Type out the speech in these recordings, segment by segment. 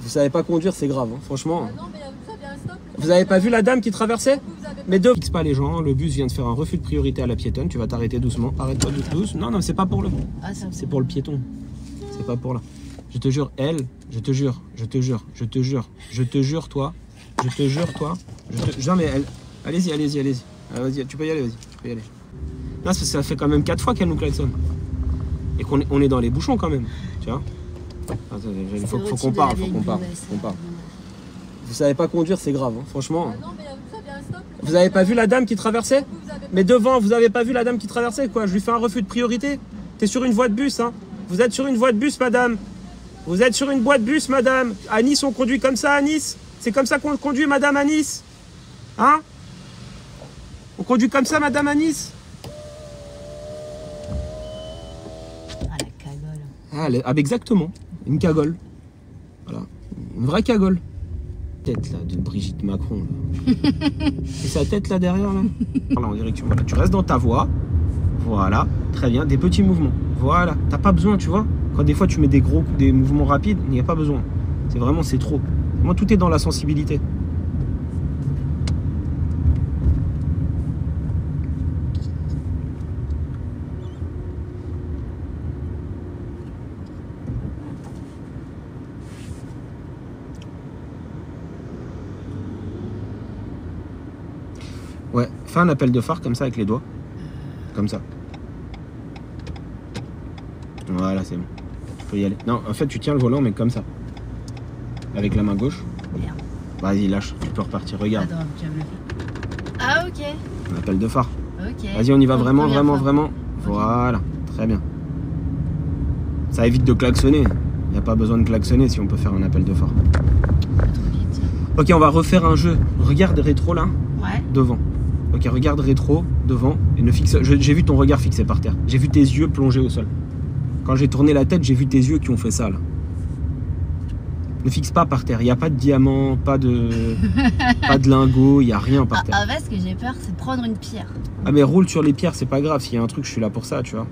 Vous savez pas conduire, c'est grave, hein, franchement. Ah non, mais vous avez un stop. Vous avez pas vu la dame qui traversait? Vous avez... Mais ne fixe pas les gens, le bus vient de faire un refus de priorité à la piétonne, tu vas t'arrêter doucement. Arrête-toi doucement. Non, non, c'est pas pour le... Ah, c'est pour le piéton. C'est pas pour là. Je te jure, elle, je te jure, je te jure, je te jure, je te jure, toi, je te jure, toi, Non, mais elle... Allez-y, allez-y, allez-y. Ah, vas-y, tu peux y aller, vas-y, tu peux y aller. Non, parce que ça fait quand même 4 fois qu'elle nous klaxonne. Et qu'on est dans les bouchons quand même, tu vois. Il faut qu'on parle, faut qu'on parle. Vous savez pas conduire, c'est grave, hein, franchement. Ah non, mais vous avez un stop. Vous avez pas vu la dame qui traversait? Vous avez... Mais devant, vous avez pas vu la dame qui traversait, quoi? Je lui fais un refus de priorité. T'es sur une voie de bus, hein. Vous êtes sur une voie de bus, madame. Vous êtes sur une voie de bus, madame. À Nice, on conduit comme ça, à Nice. C'est comme ça qu'on conduit, madame, à Nice. Hein? On conduit comme ça, madame, à Nice. Ah, la cagole. Ah, exactement. Une cagole. Voilà. Une vraie cagole. Tête, là, de Brigitte Macron, là. Et sa tête, là, derrière, là. Voilà, on dirait que voilà, tu restes dans ta voie. Voilà. Très bien. Des petits mouvements. Voilà. T'as pas besoin, tu vois. Quand des fois, tu mets des gros coups, des mouvements rapides, il n'y a pas besoin. C'est vraiment, c'est trop. Moi, tout est dans la sensibilité. Ouais, fais un appel de phare comme ça avec les doigts. Comme ça. Voilà, c'est bon. Tu peux y aller. Non, en fait, tu tiens le volant, mais comme ça. Avec la main gauche. Merde. Vas-y, lâche, tu peux repartir. Regarde. Attends, tu vas me le faire. Ah, ok. Un appel de phare. Ok. Vas-y, on y va Donc, vraiment, première vraiment, fois. vraiment. Ok. Voilà, très bien. Ça évite de klaxonner. Il n'y a pas besoin de klaxonner si on peut faire un appel de phare. Pas trop vite. Ok, on va refaire un jeu. Regarde rétro là, Ouais. devant. Ok, regarde rétro, devant, et ne fixe... J'ai vu ton regard fixé par terre. J'ai vu tes yeux plongés au sol. Quand j'ai tourné la tête, j'ai vu tes yeux qui ont fait ça, là. Ne fixe pas par terre. Il n'y a pas de diamant, pas de lingot, il n'y a rien par terre. En fait, ce que j'ai peur, c'est de prendre une pierre. Ah mais roule sur les pierres, c'est pas grave. S'il y a un truc, je suis là pour ça, tu vois.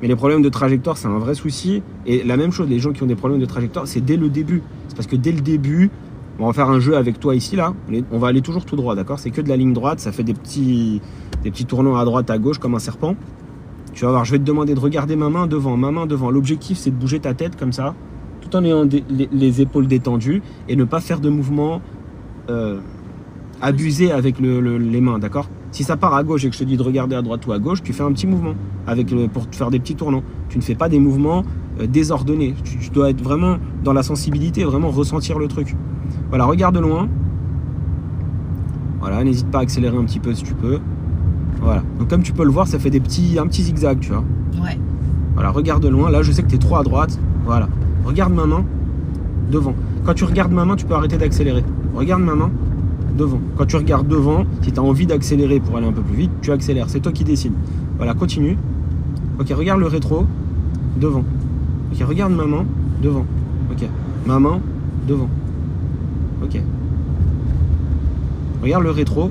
Mais les problèmes de trajectoire, c'est un vrai souci. Et la même chose, les gens qui ont des problèmes de trajectoire, c'est dès le début. C'est parce que dès le début... On va faire un jeu avec toi ici, là. On va aller toujours tout droit, d'accord? C'est que de la ligne droite, ça fait des petits tournants à droite, à gauche, comme un serpent. Tu vas voir, je vais te demander de regarder ma main devant, ma main devant. L'objectif, c'est de bouger ta tête comme ça, tout en ayant les épaules détendues, et ne pas faire de mouvements abusés avec les mains, d'accord? Si ça part à gauche et que je te dis de regarder à droite ou à gauche, tu fais un petit mouvement pour te faire des petits tournants. Tu ne fais pas des mouvements désordonnés. Tu dois être vraiment dans la sensibilité, vraiment ressentir le truc. Voilà, regarde loin. Voilà, n'hésite pas à accélérer un petit peu si tu peux. Voilà, donc comme tu peux le voir, ça fait un petit zigzag, tu vois. Ouais. Voilà, regarde loin. Là, je sais que tu es trop à droite. Voilà, regarde ma main devant. Quand tu regardes ma main, tu peux arrêter d'accélérer. Regarde ma main devant. Quand tu regardes devant, si tu as envie d'accélérer pour aller un peu plus vite, tu accélères. C'est toi qui décides. Voilà, continue. Ok, regarde le rétro devant. Ok, regarde ma main devant. Ok, ma main devant. Ok. Regarde le rétro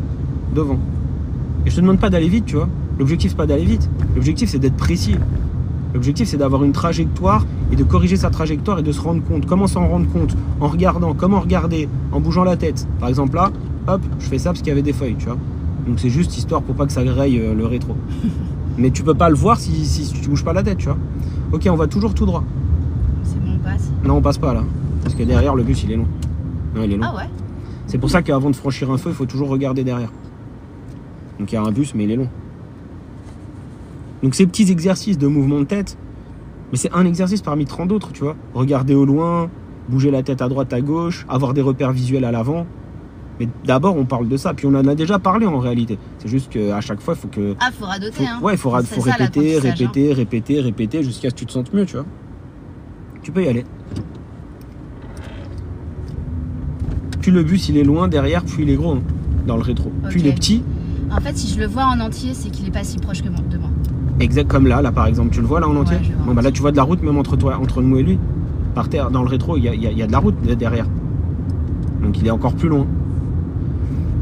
devant. Et je te demande pas d'aller vite, tu vois. L'objectif, c'est pas d'aller vite. L'objectif, c'est d'être précis. L'objectif, c'est d'avoir une trajectoire et de corriger sa trajectoire et de se rendre compte. Comment s'en rendre compte? En regardant. Comment regarder? En bougeant la tête. Par exemple, là, hop, je fais ça parce qu'il y avait des feuilles, tu vois. Donc c'est juste histoire pour pas que ça graille le rétro. Mais tu peux pas le voir si tu bouges pas la tête, tu vois. Ok, on va toujours tout droit. C'est bon, on passe. Non, on passe pas là. Parce que derrière, le bus, il est long. Non, il est long. Ah ouais? C'est pour ça qu'avant de franchir un feu, il faut toujours regarder derrière. Donc il y a un bus, mais il est long. Donc ces petits exercices de mouvement de tête, mais c'est un exercice parmi 30 d'autres, tu vois. Regarder au loin, bouger la tête à droite, à gauche, avoir des repères visuels à l'avant. Mais d'abord, on parle de ça. Puis on en a déjà parlé en réalité. C'est juste qu'à chaque fois, il faut que... Ah, faut radoter, hein. Ouais, il faut répéter jusqu'à ce que tu te sentes mieux, tu vois. Tu peux y aller. Plus le bus il est loin derrière, plus il est gros, hein, dans le rétro. Ok. Plus il est petit. En fait, si je le vois en entier, c'est qu'il est pas si proche que moi, de moi. Exact comme là par exemple. Tu le vois là en entier? Ouais, je vois. Bon, bah là tu vois de la route même entre nous et lui. Par terre, dans le rétro, il y a de la route derrière. Donc il est encore plus loin.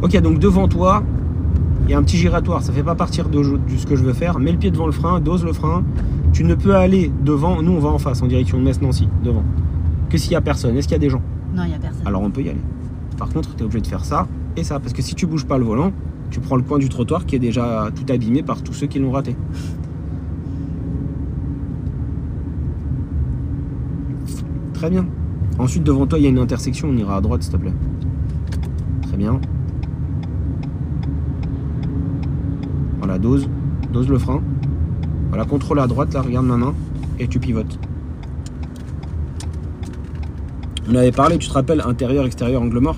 Ok, donc devant toi, il y a un petit giratoire. Ça fait pas partir de ce que je veux faire. Mets le pied devant le frein, dose le frein. Tu ne peux aller devant. Nous, on va en face, en direction de Metz-Nancy, devant. que s'il y a personne. Est-ce qu'il y a des gens? Non, il n'y a personne. Alors on peut y aller. Par contre, tu es obligé de faire ça et ça. Parce que si tu bouges pas le volant, tu prends le coin du trottoir qui est déjà tout abîmé par tous ceux qui l'ont raté. Très bien. Ensuite, devant toi, il y a une intersection. On ira à droite, s'il te plaît. Très bien. Voilà, dose le frein. Voilà, contrôle à droite, là, regarde ma main, et tu pivotes. On avait parlé, tu te rappelles, intérieur, extérieur, angle mort?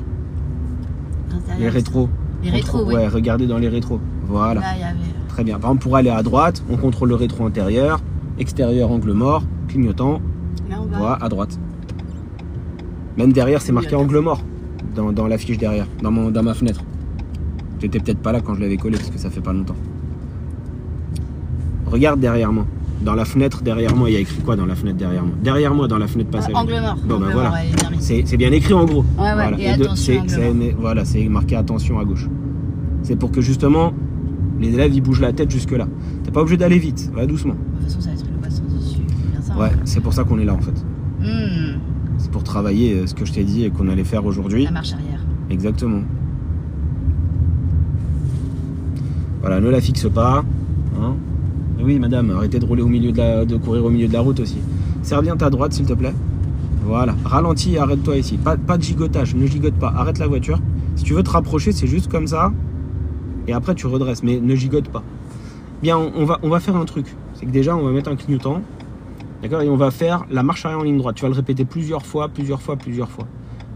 Intérieur, Les rétros. Les rétros, oui. Ouais, regardez dans les rétros. Voilà. Là, il y avait... Très bien. Par exemple, pour aller à droite, on contrôle le rétro intérieur, extérieur, angle mort, clignotant, Là, on va... voilà, à droite. Même derrière, c'est marqué angle mort, dans l'affiche derrière, dans ma fenêtre. J'étais peut-être pas là quand je l'avais collé, parce que ça fait pas longtemps. Regarde derrière moi. Dans la fenêtre derrière moi, il y a écrit quoi dans la fenêtre derrière moi? Derrière moi, dans la fenêtre passager. Angle mort. Bon, Angle ben voilà. mort, elle est bien mise. C'est bien écrit en gros. Ouais, ouais. Voilà. Et attention, angle mort. Voilà, c'est marqué attention à gauche. C'est pour que justement, les élèves ils bougent la tête jusque là. T'es pas obligé d'aller vite, va doucement. De toute façon, ça va être une passant dessus. Bien ça. Ouais, c'est pour ça qu'on est là en fait. Mmh. C'est pour travailler ce que je t'ai dit et qu'on allait faire aujourd'hui. La marche arrière. Exactement. Voilà, ne la fixe pas. Hein. Oui, madame, arrêtez de rouler au milieu de courir au milieu de la route aussi. Serre bien ta droite, s'il te plaît. Voilà, ralentis et arrête-toi ici. Pas de gigotage, ne gigote pas. Arrête la voiture. Si tu veux te rapprocher, c'est juste comme ça. Et après, tu redresses, mais ne gigote pas. Bien, on va faire un truc. C'est que déjà, on va mettre un clignotant. D'accord? Et on va faire la marche arrière en ligne droite. Tu vas le répéter plusieurs fois.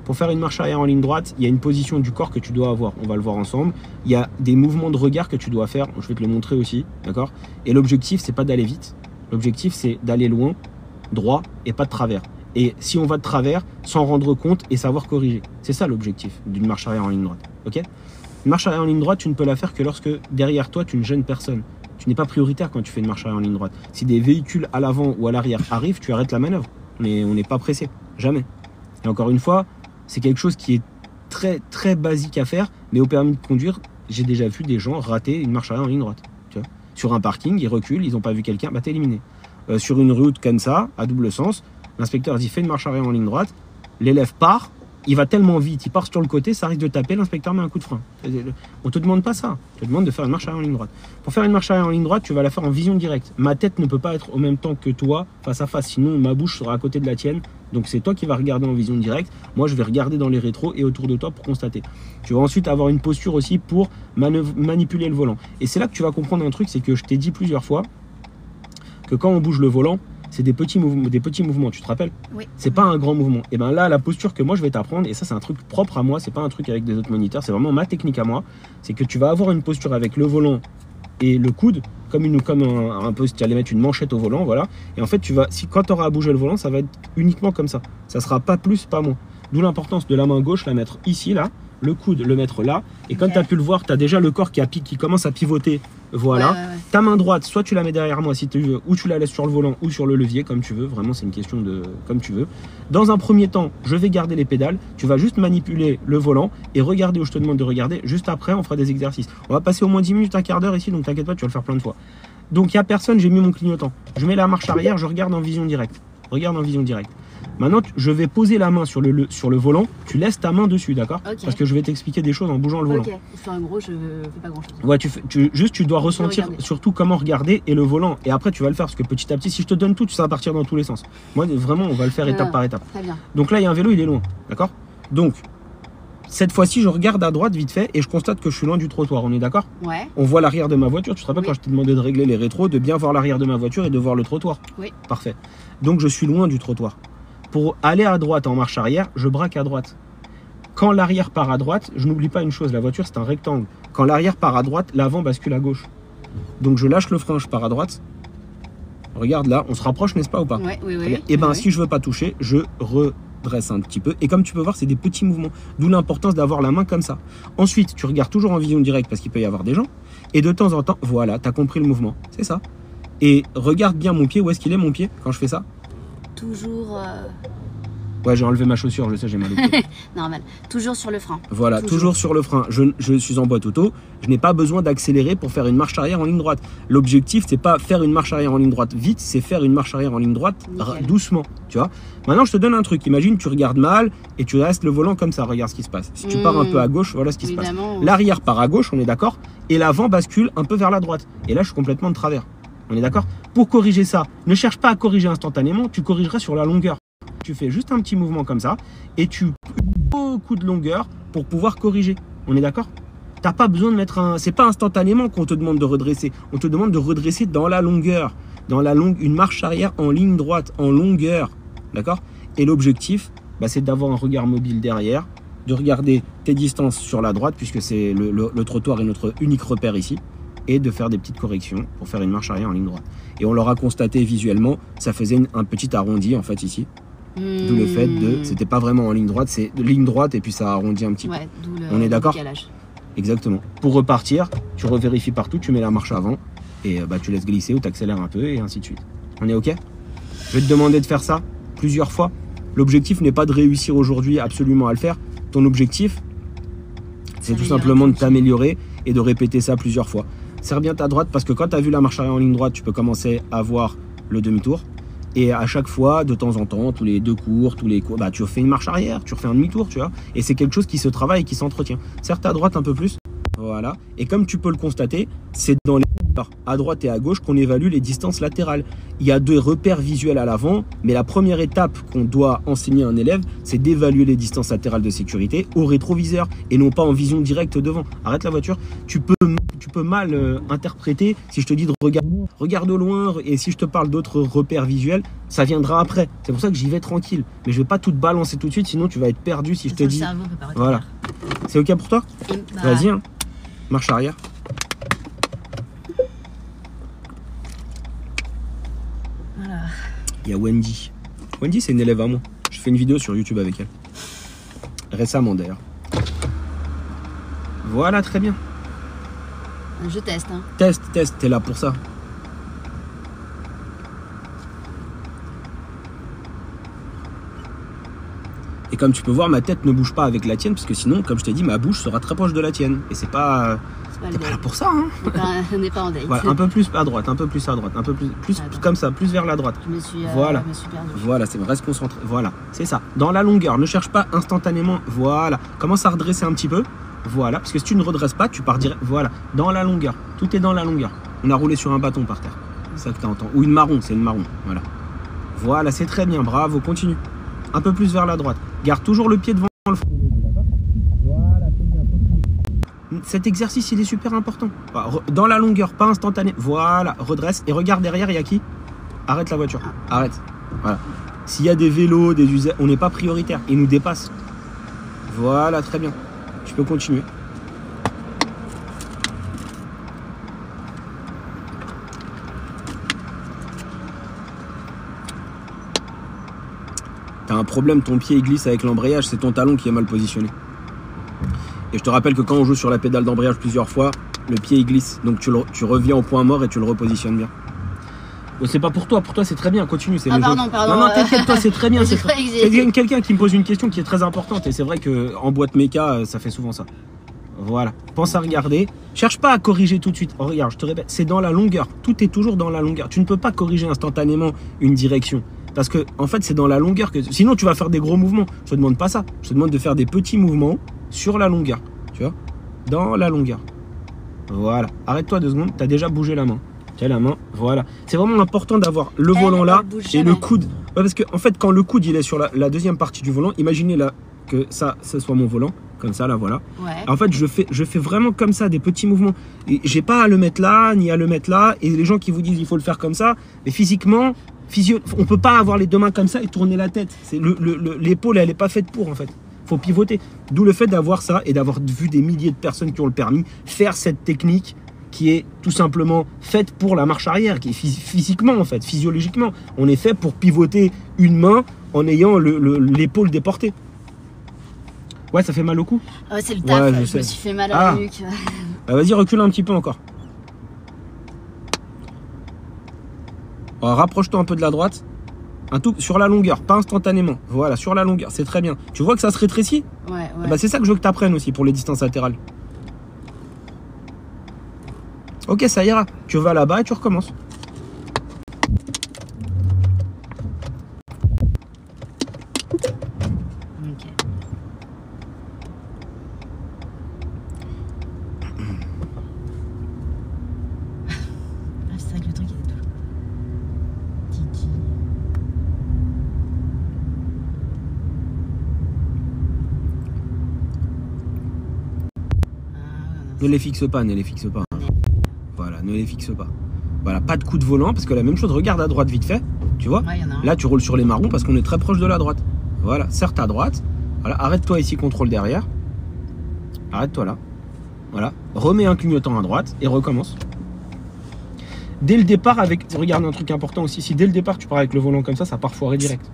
Pour faire une marche arrière en ligne droite, il y a une position du corps que tu dois avoir. On va le voir ensemble. Il y a des mouvements de regard que tu dois faire. Je vais te le montrer aussi. D'accord? Et l'objectif, c'est pas d'aller vite. L'objectif, c'est d'aller loin, droit et pas de travers. Et si on va de travers, s'en rendre compte et savoir corriger. C'est ça l'objectif d'une marche arrière en ligne droite. Ok? Une marche arrière en ligne droite, tu ne peux la faire que lorsque derrière toi, tu ne gênes personne. Tu n'es pas prioritaire quand tu fais une marche arrière en ligne droite. Si des véhicules à l'avant ou à l'arrière arrivent, tu arrêtes la manœuvre. Mais on n'est pas pressé. Jamais. Et encore une fois, c'est quelque chose qui est très très basique à faire, mais au permis de conduire, j'ai déjà vu des gens rater une marche arrière en ligne droite. Tu vois, sur un parking, ils reculent, ils n'ont pas vu quelqu'un, bah t'es éliminé. Sur une route comme ça, à double sens, l'inspecteur dit fais une marche arrière en ligne droite, l'élève part, il va tellement vite, il part sur le côté, ça risque de taper, l'inspecteur met un coup de frein. On te demande pas ça, on te demande de faire une marche arrière en ligne droite. Pour faire une marche arrière en ligne droite, tu vas la faire en vision directe. Ma tête ne peut pas être au même temps que toi, face à face, sinon ma bouche sera à côté de la tienne. Donc c'est toi qui vas regarder en vision directe, moi je vais regarder dans les rétros et autour de toi pour constater. Tu vas ensuite avoir une posture aussi pour manipuler le volant. Et c'est là que tu vas comprendre un truc, c'est que je t'ai dit plusieurs fois que quand on bouge le volant, c'est des petits mouvements, tu te rappelles? Oui. C'est pas un grand mouvement. Et bien là, la posture que moi je vais t'apprendre, et ça c'est un truc propre à moi, c'est pas un truc avec des autres moniteurs, c'est vraiment ma technique à moi, c'est que tu vas avoir une posture avec le volant et le coude, comme un peu si tu allais mettre une manchette au volant, voilà. Et en fait, quand tu auras à bouger le volant, ça va être uniquement comme ça. Ça sera pas plus, pas moins. D'où l'importance de la main gauche, la mettre ici, là, le coude, le mettre là. Et comme tu as pu le voir, tu as déjà le corps qui commence à pivoter. Voilà. Ouais. Ta main droite, soit tu la mets derrière moi si tu veux, ou tu la laisses sur le volant ou sur le levier, comme tu veux. Vraiment, c'est une question de comme tu veux. Dans un premier temps, je vais garder les pédales. Tu vas juste manipuler le volant et regarder où je te demande de regarder. Juste après, on fera des exercices. On va passer au moins 10 minutes, un quart d'heure ici, donc t'inquiète pas, tu vas le faire plein de fois. Donc, il n'y a personne, j'ai mis mon clignotant. Je mets la marche arrière, je regarde en vision directe. Regarde en vision directe. Maintenant, je vais poser la main sur le volant. Tu laisses ta main dessus, d'accord? Okay. Parce que je vais t'expliquer des choses en bougeant le volant. Ok. En gros, je fais pas grand chose. Ouais, tu dois ressentir surtout comment regarder et le volant. Et après, tu vas le faire parce que petit à petit, si je te donne tout, ça va partir dans tous les sens. Moi, vraiment, on va le faire étape par étape. Très bien. Donc là, il y a un vélo, il est loin, d'accord? Donc, cette fois-ci, je regarde à droite vite fait et je constate que je suis loin du trottoir. On est d'accord? Ouais. On voit l'arrière de ma voiture. Tu te rappelles quand je t'ai demandé de régler les rétros, de bien voir l'arrière de ma voiture et de voir le trottoir? Oui. Parfait. Donc, je suis loin du trottoir. Pour aller à droite en marche arrière, je braque à droite. Quand l'arrière part à droite, je n'oublie pas une chose, la voiture c'est un rectangle. Quand l'arrière part à droite, l'avant bascule à gauche. Donc je lâche le frein, je pars à droite. Regarde là, on se rapproche, n'est-ce pas ou pas? Oui. Et bien si je veux pas toucher, je redresse un petit peu. Et comme tu peux voir, c'est des petits mouvements. D'où l'importance d'avoir la main comme ça. Ensuite, tu regardes toujours en vision directe parce qu'il peut y avoir des gens. Et de temps en temps, voilà, tu as compris le mouvement. C'est ça. Et regarde bien mon pied, où est-ce qu'il est mon pied quand je fais ça? Toujours Ouais, j'ai enlevé ma chaussure, je sais, j'ai mal au pied. Normal. Toujours sur le frein. Voilà, toujours sur le frein. Je suis en boîte auto, je n'ai pas besoin d'accélérer pour faire une marche arrière en ligne droite. L'objectif, c'est pas faire une marche arrière en ligne droite vite, c'est faire une marche arrière en ligne droite doucement, tu vois. Maintenant, je te donne un truc. Imagine, tu regardes mal et tu restes le volant comme ça, regarde ce qui se passe. Si tu pars un peu à gauche, voilà ce qui se passe. L'arrière part à gauche, on est d'accord, et l'avant bascule un peu vers la droite. Et là, je suis complètement de travers. On est d'accord? Pour corriger ça, ne cherche pas à corriger instantanément, tu corrigeras sur la longueur. Tu fais juste un petit mouvement comme ça et tu beaucoup de longueur pour pouvoir corriger. On est d'accord? T'as pas besoin de mettre un... C'est pas instantanément qu'on te demande de redresser. On te demande de redresser dans la longueur. Une marche arrière en ligne droite, en longueur. D'accord? Et l'objectif, c'est d'avoir un regard mobile derrière, de regarder tes distances sur la droite, puisque c'est le trottoir est notre unique repère ici, et de faire des petites corrections pour faire une marche arrière en ligne droite. Et on l'aura constaté visuellement, ça faisait un petit arrondi en fait ici. D'où le fait de, c'était pas vraiment en ligne droite, c'est de ligne droite et puis ça arrondit un petit peu. On est d'accord? Exactement. Pour repartir, tu revérifies partout, tu mets la marche avant et tu laisses glisser ou tu accélères un peu et ainsi de suite. On est ok? Je vais te demander de faire ça plusieurs fois. L'objectif n'est pas de réussir aujourd'hui absolument à le faire. Ton objectif, c'est tout simplement de t'améliorer et de répéter ça plusieurs fois. Serre bien ta droite parce que quand tu as vu la marche arrière en ligne droite, tu peux commencer à voir le demi-tour. Et à chaque fois, de temps en temps, tous les deux cours, tu refais une marche arrière, tu refais un demi-tour, tu vois. Et c'est quelque chose qui se travaille et qui s'entretient. Serre ta droite un peu plus. Voilà. Et comme tu peux le constater, c'est dans les à droite et à gauche qu'on évalue les distances latérales. Il y a deux repères visuels à l'avant, mais la première étape qu'on doit enseigner à un élève, c'est d'évaluer les distances latérales de sécurité au rétroviseur et non pas en vision directe devant. Arrête la voiture. Tu peux mal interpréter si je te dis de regarde au loin, et si je te parle d'autres repères visuels, ça viendra après. C'est pour ça que j'y vais tranquille. Mais je vais pas tout te balancer tout de suite, sinon tu vas être perdu si je te dis. Voilà. C'est ok pour toi? Vas-y, hein. Marche arrière. Voilà. Il y a Wendy. Wendy, c'est une élève à moi. Je fais une vidéo sur YouTube avec elle. Récemment d'ailleurs. Voilà, très bien. Je teste. Hein. Teste, t'es là pour ça. Et comme tu peux voir, ma tête ne bouge pas avec la tienne, parce que sinon, comme je t'ai dit, ma bouche sera très proche de la tienne. Et c'est pas... T'es pas là pour ça, hein. On n'est pas en date. Voilà, un peu plus à droite, un peu plus comme ça, plus vers la droite. Je me suis perdu. Voilà, c'est reste concentré. Voilà, c'est ça. Dans la longueur, ne cherche pas instantanément. Voilà, commence à redresser un petit peu. Voilà, parce que si tu ne redresses pas, tu pars direct. Voilà, dans la longueur. Tout est dans la longueur. On a roulé sur un bâton par terre. C'est ça que tu entends. Ou une marron, c'est une marron. Voilà. Voilà, c'est très bien. Bravo, continue. Un peu plus vers la droite. Garde toujours le pied devant le front. Voilà, c'est bien. Cet exercice, il est super important. Dans la longueur, pas instantané. Voilà, redresse. Et regarde derrière, il y a qui? Arrête la voiture. Arrête. Voilà. S'il y a des vélos, des usages, on n'est pas prioritaire. Ils nous dépassent. Voilà, très bien. Tu peux continuer. T'as un problème, ton pied il glisse avec l'embrayage, c'est ton talon qui est mal positionné. Et je te rappelle que quand on joue sur la pédale d'embrayage plusieurs fois, le pied il glisse. Donc tu reviens au point mort et tu le repositionnes bien. C'est pas pour toi c'est très bien, continue. Pardon. Non, t'inquiète, toi c'est très bien. C'est quelqu'un qui me pose une question qui est très importante et c'est vrai qu'en boîte méca, ça fait souvent ça. Voilà, pense à regarder. Cherche pas à corriger tout de suite. Oh, regarde, je te répète, c'est dans la longueur. Tout est toujours dans la longueur. Tu ne peux pas corriger instantanément une direction. Parce que, en fait, c'est dans la longueur que... Sinon, tu vas faire des gros mouvements. Je te demande pas ça. Je te demande de faire des petits mouvements sur la longueur. Tu vois? Dans la longueur. Voilà. Arrête-toi 2 secondes. Tu as déjà bougé la main. Tiens la main. Voilà. C'est vraiment important d'avoir le volant là et le coude. Ouais, parce que, en fait, quand le coude, il est sur la deuxième partie du volant, imaginez là que ça soit mon volant. Comme ça, là, voilà. Ouais. En fait, je fais vraiment comme ça, des petits mouvements. Et j'ai pas à le mettre là, ni à le mettre là. Et les gens qui vous disent il faut le faire comme ça, mais physiquement, on peut pas avoir les 2 mains comme ça et tourner la tête. L'épaule, elle est pas faite pour, en fait. Faut pivoter. D'où le fait d'avoir ça et d'avoir vu des milliers de personnes qui ont le permis faire cette technique qui est tout simplement faite pour la marche arrière, qui est physiquement, en fait, physiologiquement. On est fait pour pivoter une main en ayant l'épaule déportée. Ouais, ça fait mal au cou? Ouais, c'est le taf, je me suis fait mal à la nuque. Vas-y, recule un petit peu encore. Rapproche-toi un peu de la droite. Un tout sur la longueur, pas instantanément. Voilà, sur la longueur, c'est très bien. Tu vois que ça se rétrécit? Ouais. Bah, c'est ça que je veux que tu apprennes aussi pour les distances latérales. Ok, ça ira. Tu vas là-bas et tu recommences. Ok. Ah, c'est vrai que le truc il est toujours. Titi. Ne les fixe pas, ne les fixe pas. Voilà, ne les fixe pas. Voilà, pas de coup de volant, parce que la même chose, regarde à droite vite fait, tu vois. Ouais, y en a un. Là, tu roules sur les marrons parce qu'on est très proche de la droite. Voilà, serre ta droite. Voilà, arrête-toi ici, contrôle derrière. Arrête-toi là. Voilà, remets un clignotant à droite et recommence. Dès le départ, regarde un truc important aussi, si dès le départ tu pars avec le volant comme ça part foirer direct.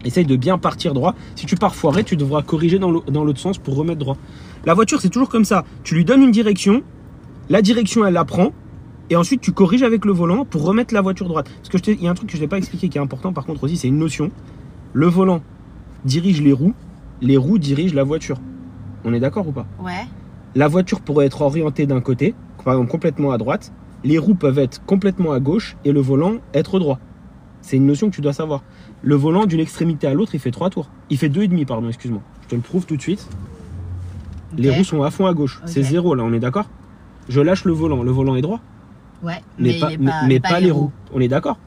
Essaye de bien partir droit. Si tu pars foiré, tu devras corriger dans l'autre sens pour remettre droit. La voiture, c'est toujours comme ça. Tu lui donnes une direction, la direction, elle la prend, et ensuite tu corriges avec le volant pour remettre la voiture droite. Parce que il y a un truc que je n'ai pas expliqué qui est important, par contre aussi, c'est une notion. Le volant dirige les roues dirigent la voiture. On est d'accord ou pas? Ouais. La voiture pourrait être orientée d'un côté, par exemple complètement à droite. Les roues peuvent être complètement à gauche et le volant être droit. C'est une notion que tu dois savoir. Le volant d'une extrémité à l'autre, il fait 3 tours. Il fait 2,5, pardon, excuse-moi. Je te le prouve tout de suite. Okay. Les roues sont à fond à gauche. Okay. C'est 0 là, on est d'accord? Je lâche le volant est droit. Ouais, mais pas les roues. On est d'accord?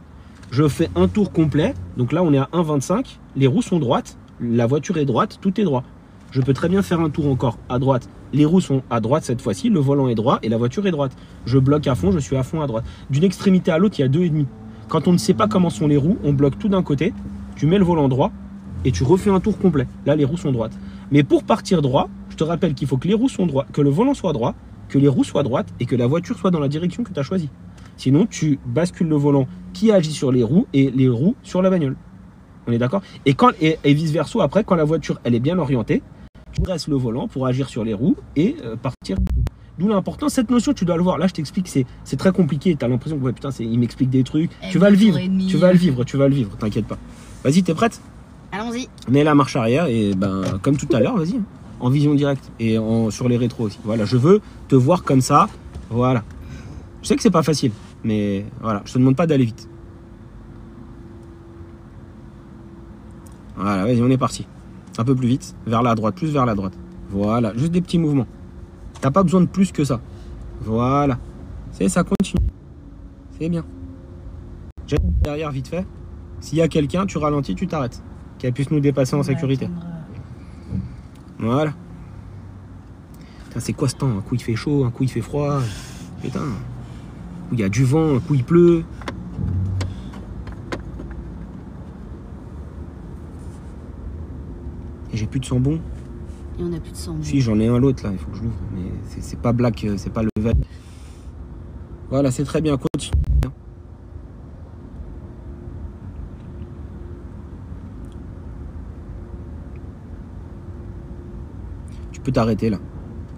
Je fais un tour complet, donc là on est à 1,25. Les roues sont droites, la voiture est droite, tout est droit. Je peux très bien faire un tour encore à droite. Les roues sont à droite cette fois-ci, le volant est droit et la voiture est droite. Je bloque à fond, je suis à fond à droite. D'une extrémité à l'autre, il y a 2,5. Quand on ne sait pas comment sont les roues, on bloque tout d'un côté, tu mets le volant droit et tu refais un tour complet. Là, les roues sont droites. Mais pour partir droit, je te rappelle qu'il faut que les roues soient droites, que le volant soit droit, que les roues soient droites et que la voiture soit dans la direction que tu as choisie. Sinon, tu bascules le volant qui agit sur les roues et les roues sur la bagnole. On est d'accord? Et vice-versa, après, quand la voiture elle est bien orientée, tu dresses le volant pour agir sur les roues et partir. D'où l'important, cette notion, tu dois le voir. Là, je t'explique, c'est très compliqué. Tu as l'impression que ouais, putain, il m'explique des trucs. Tu vas le vivre, tu vas le vivre, t'inquiète pas. Vas-y, t'es prête? Allons-y. Mets la marche arrière et comme tout à l'heure, vas-y. En vision directe et sur les rétros aussi. Voilà, je veux te voir comme ça. Voilà. Je sais que c'est pas facile, mais voilà, je te demande pas d'aller vite. Voilà, vas-y, on est parti. Un peu plus vite, vers la droite, plus vers la droite. Voilà, juste des petits mouvements. T'as pas besoin de plus que ça. Voilà. Ça continue. C'est bien. Jette derrière vite fait. S'il y a quelqu'un, tu ralentis, tu t'arrêtes. Qu'elle puisse nous dépasser en sécurité. Voilà. C'est quoi ce temps? Un coup il fait chaud, un coup il fait froid. Putain. Un coup il y a du vent, un coup il pleut. Et j'ai plus de sang-bon. Et on a plus de sang-bon. Si, j'en ai un l'autre là, il faut que je l'ouvre. Mais c'est pas black, c'est pas le vert. Voilà, c'est très bien. Continue. Tu peux t'arrêter là.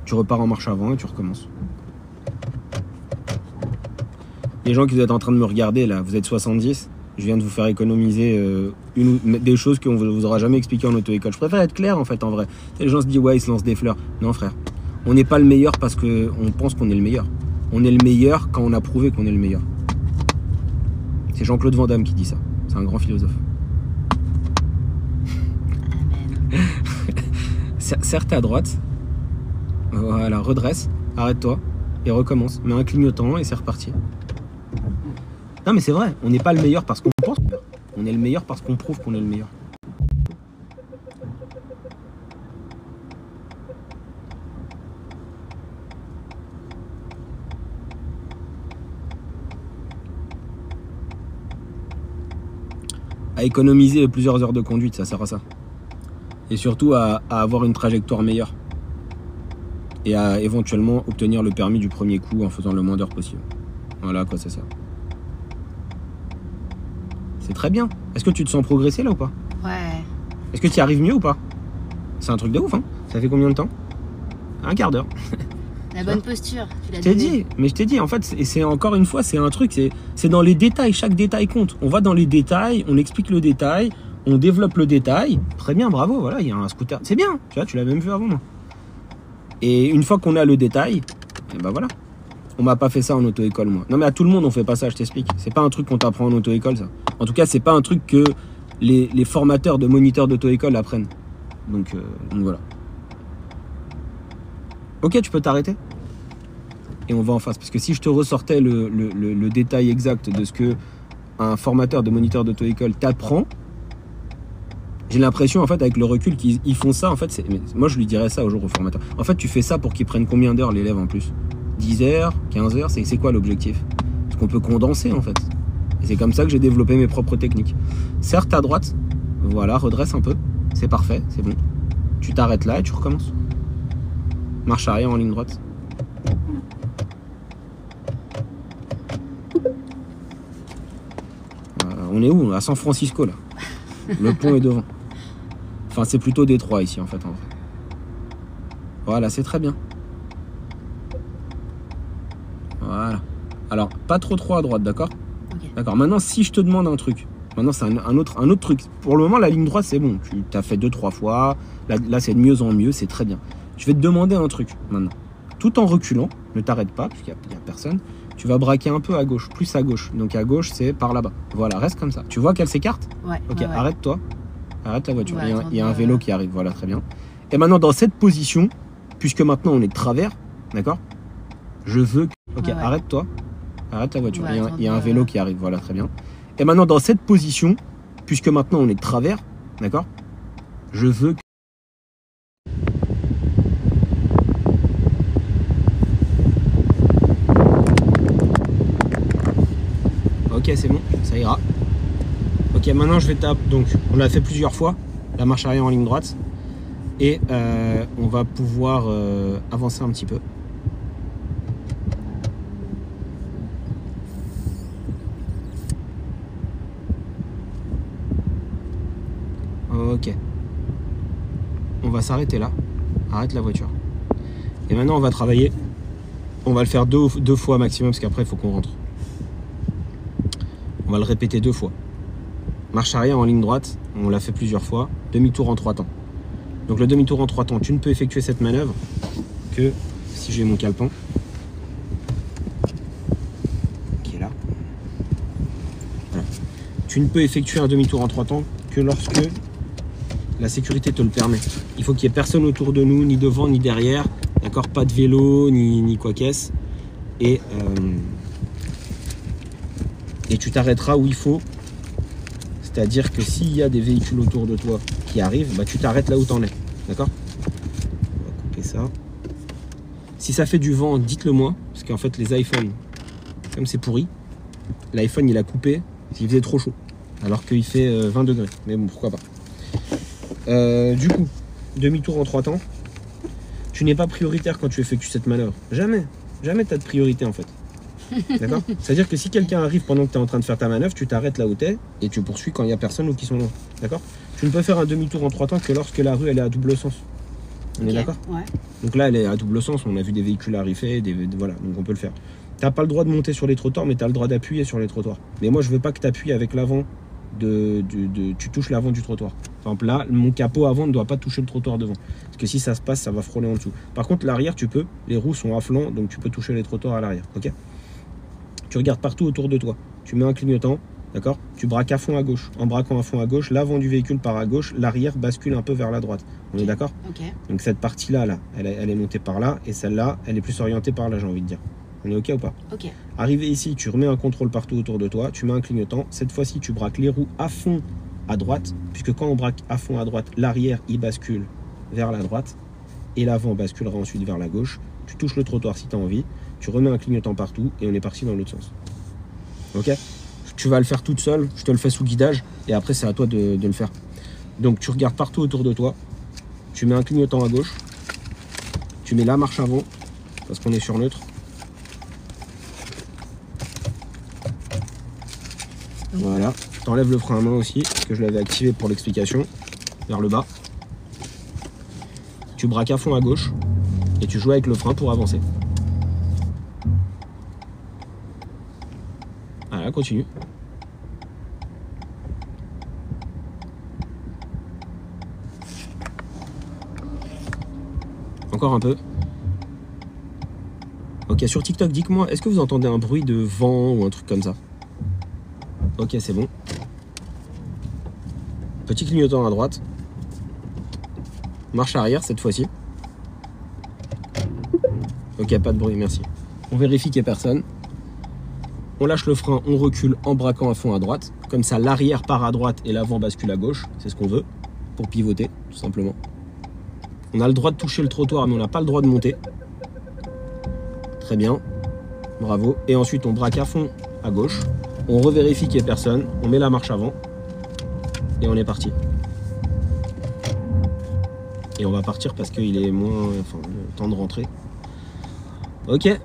Tu repars en marche avant et tu recommences. Les gens qui vous êtes en train de me regarder là, vous êtes 70. Je viens de vous faire économiser des choses qu'on ne vous aura jamais expliquées en auto-école. Je préfère être clair en fait en vrai. Les gens se disent ouais, ils se lancent des fleurs. Non frère, on n'est pas le meilleur parce qu'on pense qu'on est le meilleur. On est le meilleur quand on a prouvé qu'on est le meilleur. C'est Jean-Claude Van Damme qui dit ça. C'est un grand philosophe. Amen. Serre-toi à droite. Voilà, redresse, arrête-toi et recommence. Mets un clignotant et c'est reparti. Non mais c'est vrai, on n'est pas le meilleur parce qu'on pense, on est le meilleur parce qu'on prouve qu'on est le meilleur. À économiser plusieurs heures de conduite, ça sert à ça. Et surtout à avoir une trajectoire meilleure. Et à éventuellement obtenir le permis du premier coup en faisant le moins d'heures possible. Voilà quoi, c'est ça. C'est très bien. Est-ce que tu te sens progresser là ou pas? Ouais. Est-ce que tu y arrives mieux ou pas? C'est un truc de ouf, hein? Ça fait combien de temps? Un quart d'heure. La bonne posture, tu l'as Je t'ai donné. dit, mais je t'ai dit, en fait, c'est encore une fois, c'est un truc, c'est dans les détails, chaque détail compte. On va dans les détails, on explique le détail, on développe le détail. Très bien, bravo, voilà, il y a un scooter. C'est bien, tu vois, tu l'as même vu avant moi. Et une fois qu'on a le détail, et ben voilà. On m'a pas fait ça en auto-école, moi. Non, mais à tout le monde, on fait pas ça, je t'explique. C'est pas un truc qu'on t'apprend en auto-école, ça. En tout cas, c'est pas un truc que les formateurs de moniteurs d'auto-école apprennent. Donc voilà. Ok, tu peux t'arrêter. Et on va en face. Parce que si je te ressortais le détail exact de ce que un formateur de moniteur d'auto-école t'apprend, j'ai l'impression, en fait, avec le recul, qu'ils font ça, en fait, moi, je lui dirais ça au jour au formateur. En fait, tu fais ça pour qu'ils prennent combien d'heures, l'élève, en plus? 10 heures, 15 heures, c'est quoi l'objectif? Parce qu'on peut condenser, en fait. Et c'est comme ça que j'ai développé mes propres techniques. Certes, à droite, voilà, redresse un peu. C'est parfait, c'est bon. Tu t'arrêtes là et tu recommences. Marche arrière en ligne droite. On est où? À San Francisco, là. Le pont est devant. Enfin, c'est plutôt Détroit, ici, en fait, en vrai. Voilà, c'est très bien. Voilà. Alors, pas trop à droite, d'accord? Ok. D'accord. Maintenant, si je te demande un truc, maintenant c'est un autre truc. Pour le moment, la ligne droite, c'est bon. Tu t'as fait 2-3 fois. Là c'est de mieux en mieux, c'est très bien. Je vais te demander un truc maintenant. Tout en reculant, ne t'arrête pas, puisqu'il n'y a personne. Tu vas braquer un peu à gauche, plus à gauche. Donc à gauche, c'est par là-bas. Voilà, reste comme ça. Tu vois qu'elle s'écarte? Ouais. Ok, ouais. Arrête-toi. Arrête la voiture. Ouais, Il y a un vélo qui arrive. Voilà, très bien. Et maintenant, dans cette position, puisque maintenant on est de travers, d'accord? Je veux que... Ok, Ouais. arrête-toi. Arrête la voiture. Ouais, Il y a un vélo qui arrive. Voilà, très bien. Et maintenant, dans cette position, puisque maintenant on est de travers, d'accord? Je veux que... Ok, c'est bon, ça ira. Ok, maintenant je vais taper. Donc, on l'a fait plusieurs fois, la marche arrière en ligne droite. Et on va pouvoir avancer un petit peu. Ok. On va s'arrêter là. Arrête la voiture. Et maintenant, on va travailler. On va le faire deux fois maximum, parce qu'après, il faut qu'on rentre. On va le répéter 2 fois. Marche arrière en ligne droite, on l'a fait plusieurs fois. Demi-tour en 3 temps. Donc le demi-tour en 3 temps, tu ne peux effectuer cette manœuvre que si j'ai mon calepin. Qui est là. Voilà. Tu ne peux effectuer un demi-tour en 3 temps que lorsque la sécurité te le permet. Il faut qu'il n'y ait personne autour de nous, ni devant, ni derrière. D'accord? Pas de vélo, ni quoi qu'est-ce. Et tu t'arrêteras où il faut. C'est-à-dire que s'il y a des véhicules autour de toi qui arrivent, bah, tu t'arrêtes là où tu en es. D'accord? On va couper ça. Si ça fait du vent, dites-le moi. Parce qu'en fait, les iPhones, comme c'est pourri, l'iPhone, il a coupé parce qu'il faisait trop chaud. Alors qu'il fait 20 degrés. Mais bon, pourquoi pas. Du coup, demi-tour en 3 temps. Tu n'es pas prioritaire quand tu effectues cette manœuvre. Jamais. Jamais tu as de priorité, en fait. D'accord? C'est-à-dire que si quelqu'un arrive pendant que tu es en train de faire ta manœuvre, tu t'arrêtes là où tu es et tu poursuis quand il n'y a personne ou qui sont loin. D'accord? Tu ne peux faire un demi-tour en 3 temps que lorsque la rue elle est à double sens. On est d'accord? Ouais. Donc là elle est à double sens, on a vu des véhicules arriver, voilà, donc on peut le faire. Tu n'as pas le droit de monter sur les trottoirs, mais tu as le droit d'appuyer sur les trottoirs. Mais moi je veux pas que tu appuies avec l'avant tu touches l'avant du trottoir. Par exemple là, mon capot avant ne doit pas toucher le trottoir devant. Parce que si ça se passe, ça va frôler en dessous. Par contre l'arrière tu peux, les roues sont à flanc, donc tu peux toucher les trottoirs à l'arrière. Ok? Tu regardes partout autour de toi. Tu mets un clignotant, d'accord? Tu braques à fond à gauche. En braquant à fond à gauche, l'avant du véhicule part à gauche, l'arrière bascule un peu vers la droite. On est d'accord? Ok. Donc cette partie-là, elle est montée par là, et celle-là, elle est plus orientée par là, j'ai envie de dire. On est ok ou pas? Ok. Arrivé ici, tu remets un contrôle partout autour de toi, tu mets un clignotant. Cette fois-ci, tu braques les roues à fond à droite, puisque quand on braque à fond à droite, l'arrière, il bascule vers la droite, et l'avant basculera ensuite vers la gauche. Tu touches le trottoir si tu as envie. Tu remets un clignotant partout et on est parti dans l'autre sens. Ok? Tu vas le faire toute seule, je te le fais sous guidage et après c'est à toi de le faire. Donc tu regardes partout autour de toi, tu mets un clignotant à gauche, tu mets la marche avant parce qu'on est sur neutre. Voilà, tu enlèves le frein à main aussi parce que je l'avais activé pour l'explication, vers le bas. Tu braques à fond à gauche et tu joues avec le frein pour avancer. Voilà, continue. Encore un peu. Ok, sur TikTok, dites-moi, est-ce que vous entendez un bruit de vent ou un truc comme ça? Ok, c'est bon. Petit clignotant à droite. Marche arrière cette fois-ci. Ok, pas de bruit, merci. On vérifie qu'il n'y a personne. On lâche le frein, on recule en braquant à fond à droite. Comme ça, l'arrière part à droite et l'avant bascule à gauche. C'est ce qu'on veut pour pivoter, tout simplement. On a le droit de toucher le trottoir, mais on n'a pas le droit de monter. Très bien. Bravo. Et ensuite, on braque à fond à gauche. On revérifie qu'il n'y ait personne. On met la marche avant. Et on est parti. Et on va partir parce qu'il est moins... Enfin, le temps de rentrer. Ok.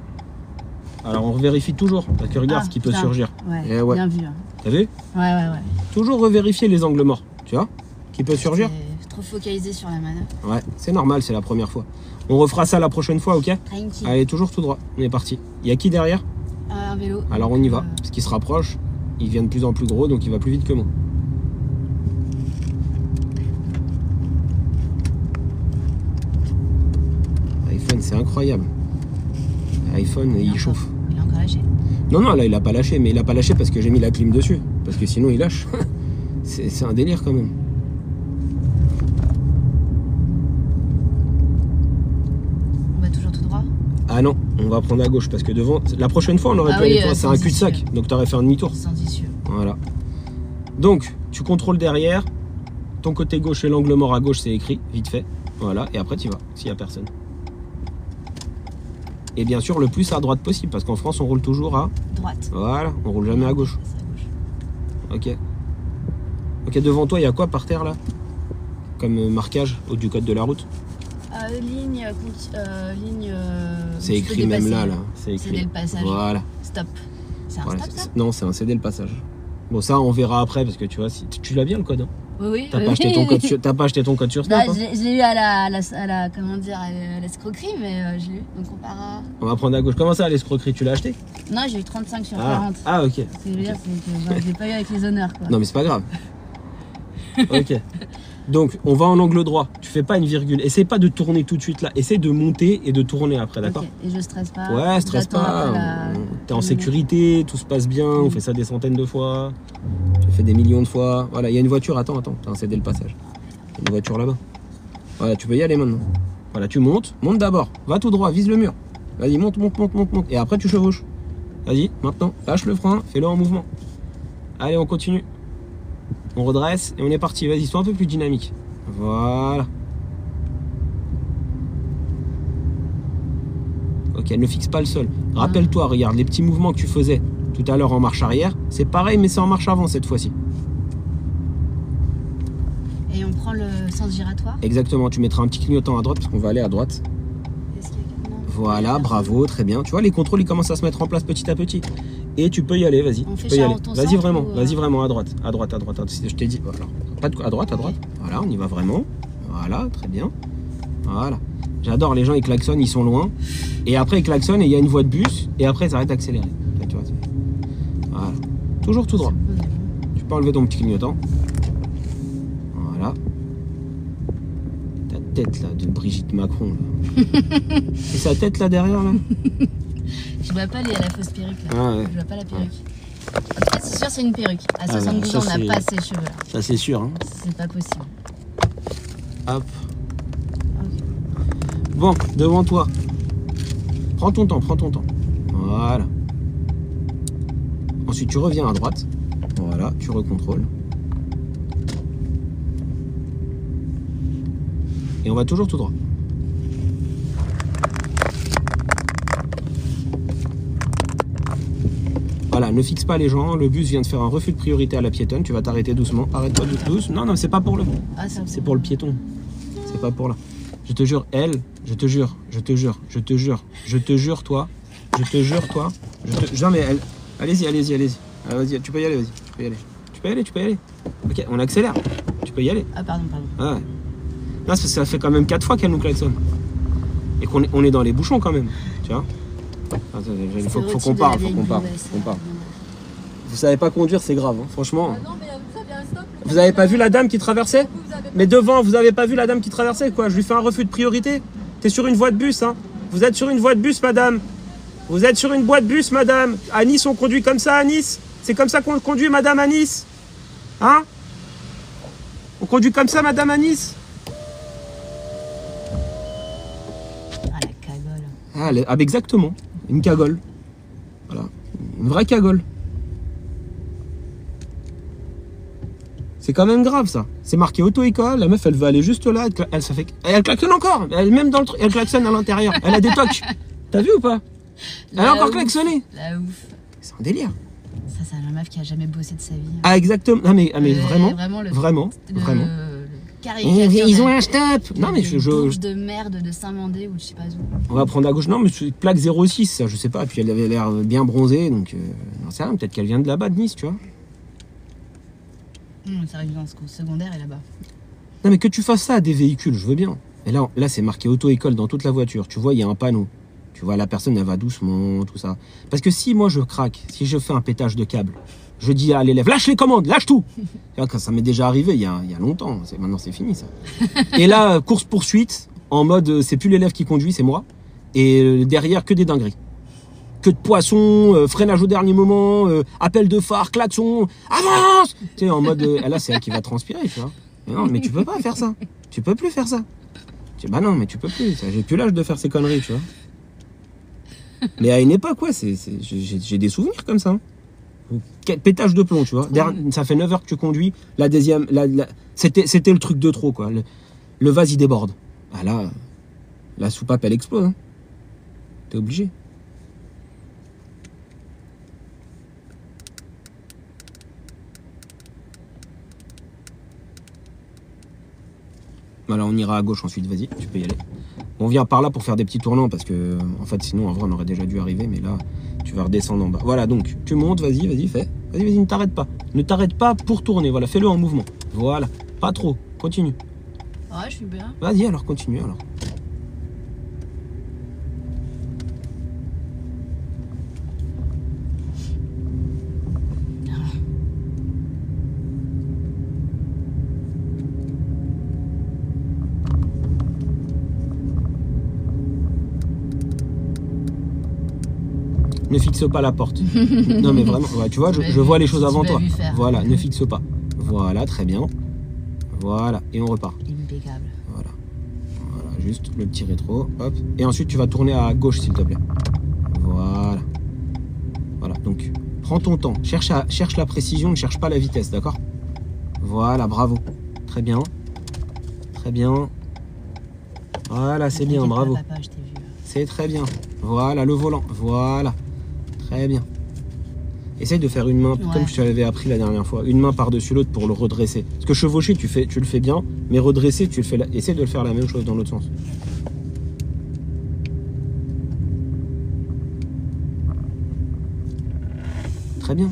Alors, on revérifie toujours. Parce que regarde ce qui peut surgir. Ouais, ouais. Bien vu. Hein. T'as vu? Ouais. Toujours revérifier les angles morts. Tu vois? Qui peut surgir. Trop focalisé sur la manœuvre. Ouais, c'est normal, c'est la première fois. On refera ça la prochaine fois, ok? Tranquille. Allez, toujours tout droit. On est parti. Il y a qui derrière? Un vélo. Alors on y va. Parce qu'il se rapproche. Il devient de plus en plus gros, donc il va plus vite que moi. iPhone, c'est incroyable. iPhone, il chauffe. Il a encore lâché? Non, là, il a pas lâché. Mais il a pas lâché parce que j'ai mis la clim dessus. Parce que sinon, il lâche. C'est un délire quand même. Ah non, on va prendre à gauche parce que devant, la prochaine fois on aurait pu aller toi, c'est un cul-de-sac, donc tu aurais fait un demi-tour. Voilà. Donc, tu contrôles derrière, ton côté gauche et l'angle mort à gauche, c'est écrit, vite fait. Voilà, et après tu vas, s'il n'y a personne. Et bien sûr, le plus à droite possible, parce qu'en France, on roule toujours à droite. Voilà, on roule jamais à gauche. Ok. Ok, devant toi, il y a quoi par terre là? Comme marquage du code de la route? Ligne. C'est écrit même là. C'est écrit. Céder le passage. Voilà. Stop. C'est un stop ça? Non, c'est un céder le passage. Bon, ça on verra après parce que tu vois, si tu l'as bien le code. Hein. Oui. T'as pas acheté ton code sur Snap. Bah, je l'ai eu à la comment dire, à l'escroquerie, mais je l'ai eu. Donc on part à... On va prendre à gauche. Comment ça, l'escroquerie? Tu l'as acheté? Non, j'ai eu 35 sur 40. Ah, ok. Ce que je veux dire, c'est que je l'ai pas eu avec les honneurs, quoi. Non, mais c'est pas grave. Ok. Donc, on va en angle droit. Tu fais pas une virgule. Essaye pas de tourner tout de suite là. Essaye de monter et de tourner après, d'accord? Et je stresse pas. Ouais, stresse pas. T'es en sécurité, tout se passe bien. On fait ça des centaines de fois. Tu fais des millions de fois. Voilà, il y a une voiture. Attends. T'as un cédé le passage. Il y a une voiture là-bas. Voilà, tu peux y aller maintenant. Voilà, tu montes. Monte d'abord. Va tout droit, vise le mur. Vas-y, monte. Et après, tu chevauches. Vas-y, maintenant. Lâche le frein. Fais-le en mouvement. Allez, on continue. On redresse et on est parti. Vas-y, sois un peu plus dynamique. Voilà. Ok, ne fixe pas le sol. Rappelle-toi, regarde, les petits mouvements que tu faisais tout à l'heure en marche arrière, c'est pareil, mais c'est en marche avant cette fois-ci. Et on prend le sens giratoire? Exactement, tu mettras un petit clignotant à droite parce qu'on va aller à droite. Voilà, bravo, très bien. Tu vois, les contrôles, ils commencent à se mettre en place petit à petit. Et tu peux y aller, vas-y. Tu peux y aller. Vas-y vraiment, à droite. À droite. Je t'ai dit, voilà. Pas de... à droite. Voilà, on y va vraiment. Voilà, très bien. Voilà. J'adore, les gens, ils klaxonnent, ils sont loin. Et après, ils klaxonnent et il y a une voie de bus. Et après, ils arrêtent d'accélérer. Tu vois, voilà. Toujours tout droit. Tu peux enlever ton petit clignotant. Voilà. Ta tête, là, de Brigitte Macron, là. Et sa tête, là, derrière, là. Je vois pas la fausse perruque là. Ah ouais. Je vois pas la perruque. En tout cas, c'est sûr, c'est une perruque. À 72 ans, on n'a pas ces cheveux là. Ça, c'est sûr. Hein. C'est pas possible. Hop. Okay. Bon, devant toi. Prends ton temps. Voilà. Ensuite, tu reviens à droite. Voilà, tu recontrôles. Et on va toujours tout droit. Voilà, ne fixe pas les gens. Le bus vient de faire un refus de priorité à la piétonne. Tu vas t'arrêter doucement. Arrête-toi doucement. Non, c'est pas pour le... c'est pour le piéton. C'est pas pour là. Je te jure, je te jure, toi. Non, mais elle... Allez-y. Vas-y, tu peux y aller, Tu peux y aller. Ok, on accélère. Tu peux y aller. Ah, pardon. Ah ouais. Non, parce que ça fait quand même 4 fois qu'elle nous klaxonne. Et qu'on est dans les bouchons quand même. Tu vois? Il faut qu'on parle. Vous savez pas conduire, c'est grave, hein, franchement. Non, mais vous avez un stop. Vous avez pas vu la dame qui traversait? Vous avez... Mais devant, vous avez pas vu la dame qui traversait, quoi? Je lui fais un refus de priorité. T'es sur une voie de bus, hein. Vous êtes sur une voie de bus, madame. Vous êtes sur une voie de bus, madame. À Nice, on conduit comme ça, à Nice. C'est comme ça qu'on conduit, madame, à Nice. Hein? On conduit comme ça, madame, à Nice. Ah, la cagole. Ah, exactement. Une cagole. Voilà. Une vraie cagole. C'est quand même grave, ça. C'est marqué auto-école. La meuf, elle veut aller juste là. Elle klaxonne encore. Elle, même dans le truc, elle klaxonne à l'intérieur. Elle a des tocs. T'as vu ou pas? Elle a encore klaxonné. La ouf. C'est un délire. Ça, c'est la meuf qui a jamais bossé de sa vie. Ah, exactement. Non, mais vraiment. Vraiment. Ils ont un stop. Non, mais Bourse de merde de Saint-Mandé ou je sais pas où. On va prendre à gauche. Non, mais c'est plaque 06, ça, je sais pas. Puis elle avait l'air bien bronzée. Donc, non, c'est rien. Peut-être qu'elle vient de là-bas, de Nice, tu vois. Sa résidence secondaire est là-bas. Non, mais que tu fasses ça à des véhicules, je veux bien. Et là c'est marqué auto-école dans toute la voiture. Tu vois, il y a un panneau. Tu vois, la personne, elle va doucement, tout ça. Parce que si moi, je craque, si je fais un pétage de câble, je dis à l'élève, lâche les commandes, lâche tout. Ça m'est déjà arrivé il y a longtemps. Maintenant, c'est fini, ça. Et là, course-poursuite, en mode, c'est plus l'élève qui conduit, c'est moi. Et derrière, que des dingueries. Que de poissons, freinage au dernier moment, appel de phare, klaxon, avance. Tu sais, en mode, là, c'est elle qui va transpirer, tu vois. Mais non, mais tu peux pas faire ça. Tu peux plus faire ça. Bah non, mais tu peux plus. J'ai plus l'âge de faire ces conneries, tu vois. Mais à une époque, ouais, j'ai des souvenirs comme ça. Pétage de plomb, tu vois. Ça fait 9 heures que tu conduis. La deuxième, c'était le truc de trop, quoi. Le vase, il déborde. Ah là, la soupape, elle explose. Hein. T'es obligé. Voilà, on ira à gauche ensuite, vas-y, tu peux y aller. On vient par là pour faire des petits tournants parce que, en fait, sinon, en vrai, on aurait déjà dû arriver, mais là, tu vas redescendre en bas. Voilà, donc, tu montes, vas-y, fais. Vas-y, ne t'arrête pas. Ne t'arrête pas pour tourner, voilà, fais-le en mouvement. Voilà, pas trop, continue. Ouais, je suis bien. Vas-y, alors, continue, alors. Ne fixe pas la porte. Non mais vraiment, ouais, tu vois, je vois les choses avant toi. Voilà, ne fixe pas. Voilà, très bien. Voilà, et on repart. Impeccable. Voilà, juste le petit rétro, hop. Et ensuite, tu vas tourner à gauche, s'il te plaît. Voilà. Voilà, donc, prends ton temps. Cherche la précision, ne cherche pas la vitesse, d'accord? Voilà, bravo. Très bien. Très bien. Voilà, c'est bien, bravo. C'est très bien. Voilà, le volant. Voilà. Très bien. Essaye de faire une main, comme je te l'avais appris la dernière fois, une main par-dessus l'autre pour le redresser. Parce que chevaucher, tu le fais bien, mais redresser, essaye de le faire la même chose dans l'autre sens. Très bien.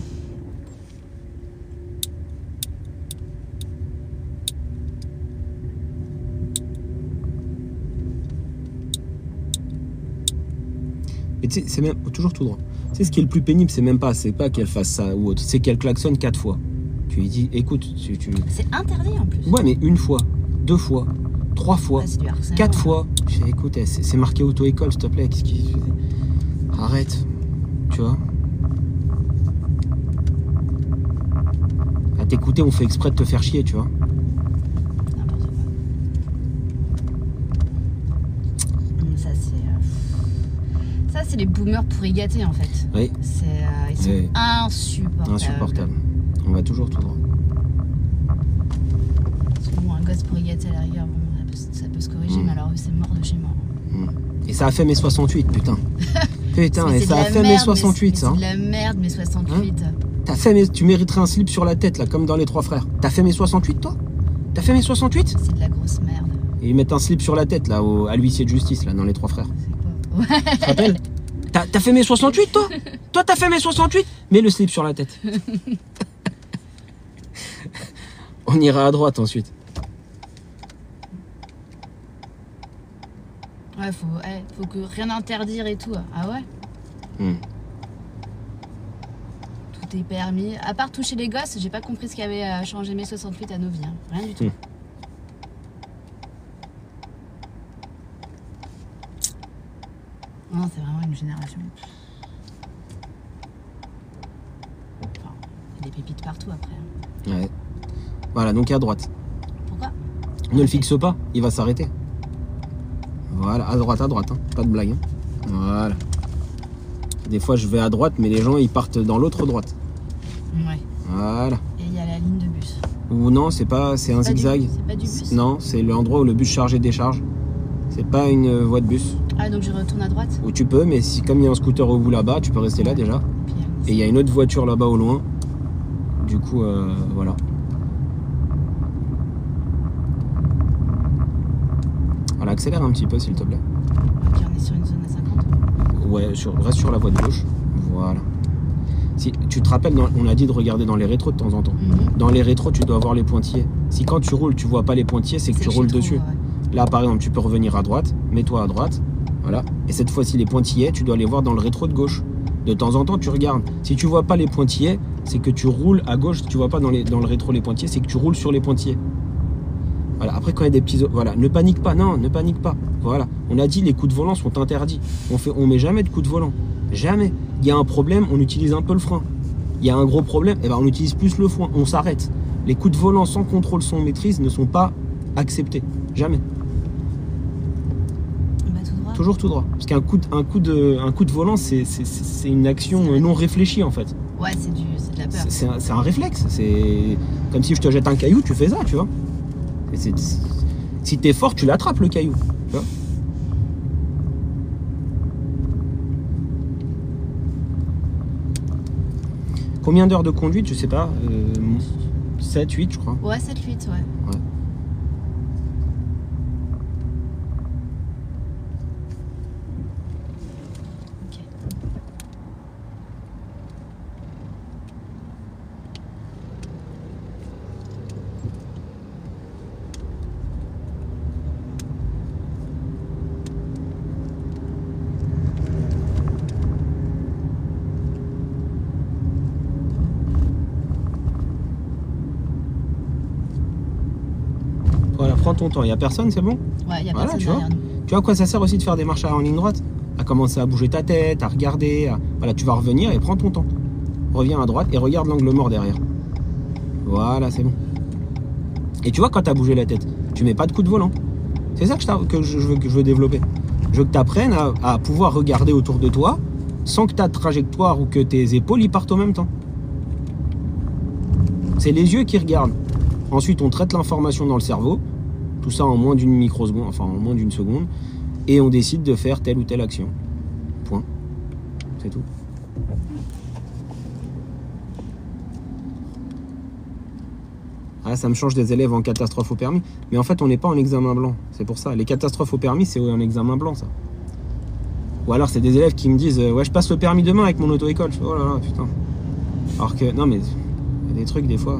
Et tu sais, c'est même toujours tout droit. Tu sais, ce qui est le plus pénible, c'est pas qu'elle fasse ça ou autre, c'est qu'elle klaxonne 4 fois. Tu lui dis, écoute, C'est interdit en plus. Ouais, mais 1 fois, 2 fois, 3 fois, 4 fois. Je fais, écoute, c'est marqué auto-école, s'il te plaît. Arrête, tu vois. À t'écouter, on fait exprès de te faire chier, tu vois. C'est les boomers pourri gâtés en fait. Oui. Ils sont insupportables. On va toujours tout droit. Bon, un gosse pourri gâté à la rigueur, bon, ça peut se corriger, mais alors c'est mort de chez mort. Et ça a fait mes 68, putain. Putain, et ça a fait mes 68, ça. C'est de la merde, mes 68. Hein? Tu mériterais un slip sur la tête, là, comme dans Les Trois Frères. T'as fait mes 68, toi? T'as fait mes 68? C'est de la grosse merde. Et ils mettent un slip sur la tête, là, à l'huissier de justice, là, dans Les Trois Frères. Ouais. Tu te rappelles? T'as fait mes 68, toi? Toi, t'as fait mes 68? Mets le slip sur la tête. On ira à droite ensuite. Ouais, faut que rien interdire et tout. Ah ouais? tout est permis. À part toucher les gosses, j'ai pas compris ce qui avait changé mai 68 à nos vies. Hein. Rien du tout. Non, c'est vraiment une génération. Enfin, il y a des pépites partout après. Hein. Ouais. Voilà, donc à droite. Pourquoi? Ne le fixe pas, il va s'arrêter. Voilà, à droite, hein. Pas de blague. Hein. Voilà. Des fois, je vais à droite, mais les gens, ils partent dans l'autre droite. Ouais. Voilà. Et il y a la ligne de bus. Ou non, c'est un zigzag. C'est pas du bus? Non, c'est l'endroit où le bus charge et décharge. C'est pas une voie de bus. Ah, donc je retourne à droite? Où tu peux, mais si comme il y a un scooter au bout là-bas, tu peux rester là déjà. Puis, Et il y a une autre voiture là-bas au loin. Du coup, voilà. Voilà, accélère un petit peu s'il te plaît. Ok, on est sur une zone à 50. Ouais, reste sur la voie de gauche. Voilà. Si tu te rappelles, on a dit de regarder dans les rétros de temps en temps. Dans les rétros, tu dois voir les pointillés. Si quand tu roules, tu vois pas les pointillés, c'est que tu roules dessus. Ouais. Là, par exemple, tu peux revenir à droite, mets-toi à droite, voilà. Et cette fois-ci, les pointillés, tu dois les voir dans le rétro de gauche. De temps en temps, tu regardes. Si tu vois pas les pointillés, c'est que tu roules à gauche. Si tu vois pas dans le rétro les pointillés, c'est que tu roules sur les pointillés. Voilà. Après, quand il y a des petits... Voilà, ne panique pas. Non, ne panique pas. Voilà. On a dit les coups de volant sont interdits. On met jamais de coups de volant. Jamais. Il y a un problème, on utilise un peu le frein. Il y a un gros problème, eh ben on utilise plus le frein. On s'arrête. Les coups de volant sans contrôle, sans maîtrise ne sont pas acceptés. Jamais. Tout droit. Toujours tout droit. Parce qu'un coup de volant, c'est une action non réfléchie en fait. Ouais, c'est de la peur. C'est un réflexe. C'est comme si je te jette un caillou, tu fais ça, tu vois. Si t'es fort, tu l'attrapes le caillou. Tu vois. Combien d'heures de conduite, je sais pas. 7, 8 je crois. Ouais, 7, 8, ouais. Voilà, prends ton temps. Il n'y a personne, c'est bon? Ouais, il y a voilà, personne tu vois. derrière nous. Tu vois à quoi ça sert aussi de faire des marches en ligne droite? À commencer à bouger ta tête, à regarder. Voilà, tu vas revenir et prends ton temps. Reviens à droite et regarde l'angle mort derrière. Voilà, c'est bon. Et tu vois, quand tu as bougé la tête, tu mets pas de coup de volant. C'est ça que je veux développer. Je veux que tu apprennes à pouvoir regarder autour de toi sans que ta trajectoire ou que tes épaules y partent en même temps. C'est les yeux qui regardent. Ensuite, on traite l'information dans le cerveau. Tout ça en moins d'une microseconde, enfin en moins d'une seconde. Et on décide de faire telle ou telle action. Point. C'est tout. Ah, ça me change des élèves en catastrophe au permis. Mais en fait, on n'est pas en examen blanc. C'est pour ça. Les catastrophes au permis, c'est en examen blanc, ça. Ou alors, c'est des élèves qui me disent ouais, je passe le permis demain avec mon auto-école. Oh là là, putain. Alors que, non, mais il y a des trucs, des fois.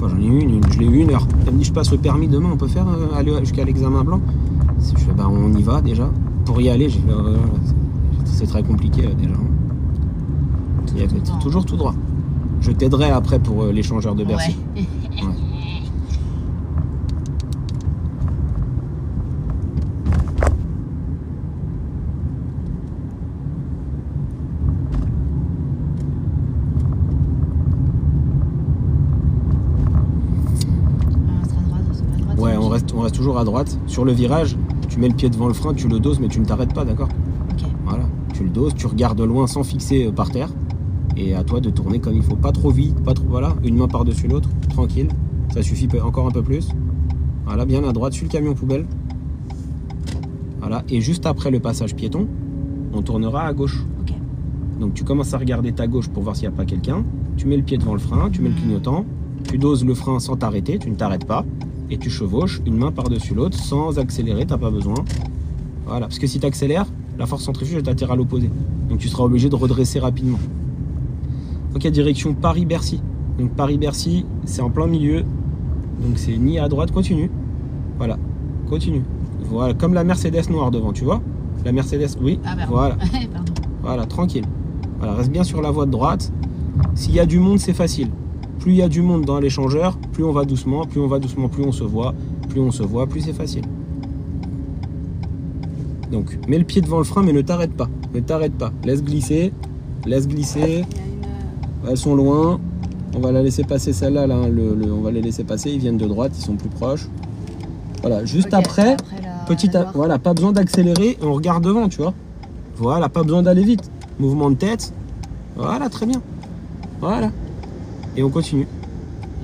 Enfin, j'en ai eu je l'ai eu une heure. Elle me dit je passe le permis demain, on peut faire aller jusqu'à l'examen blanc. Je fais bah on y va déjà. Pour y aller, j'ai fait c'est très compliqué déjà. Il y avait toujours tout droit. Je t'aiderai après pour l'échangeur de Bercy. Ouais. Ouais. Ouais, on reste toujours à droite. Sur le virage, tu mets le pied devant le frein, tu le doses, mais tu ne t'arrêtes pas, d'accord? Ok. Voilà, tu le doses, tu regardes loin sans fixer par terre. Et à toi de tourner comme il faut. Pas trop vite, pas trop. Voilà, une main par-dessus l'autre, tranquille. Ça suffit encore un peu plus. Voilà, bien à droite, sur le camion poubelle. Voilà, et juste après le passage piéton, on tournera à gauche. Ok. Donc tu commences à regarder ta gauche pour voir s'il n'y a pas quelqu'un. Tu mets le pied devant le frein, tu mets le clignotant. Tu doses le frein sans t'arrêter, tu ne t'arrêtes pas. Et tu chevauches une main par-dessus l'autre sans accélérer, t'as pas besoin. Voilà, parce que si tu accélères, la force centrifuge t'attire à l'opposé. Donc tu seras obligé de redresser rapidement. Ok, direction Paris-Bercy. Donc Paris-Bercy, c'est en plein milieu. Donc c'est ni à droite, continue. Voilà, continue. Voilà, comme la Mercedes noire devant, tu vois? La Mercedes, oui. Ah, pardon. Voilà. Pardon. Voilà, tranquille. Voilà, reste bien sur la voie de droite. S'il y a du monde, c'est facile. Plus il y a du monde dans l'échangeur, plus on va doucement, plus on va doucement, plus on se voit, plus c'est facile. Donc, mets le pied devant le frein, mais ne t'arrête pas. Ne t'arrête pas. Laisse glisser. Laisse glisser. Il y a une... Elles sont loin. On va la laisser passer celle-là. Là, on va les laisser passer. Ils viennent de droite. Ils sont plus proches. Voilà. Juste Ok, après, la voilà, pas besoin d'accélérer. On regarde devant, tu vois. Voilà, pas besoin d'aller vite. Mouvement de tête. Voilà, très bien. Voilà. Et on continue.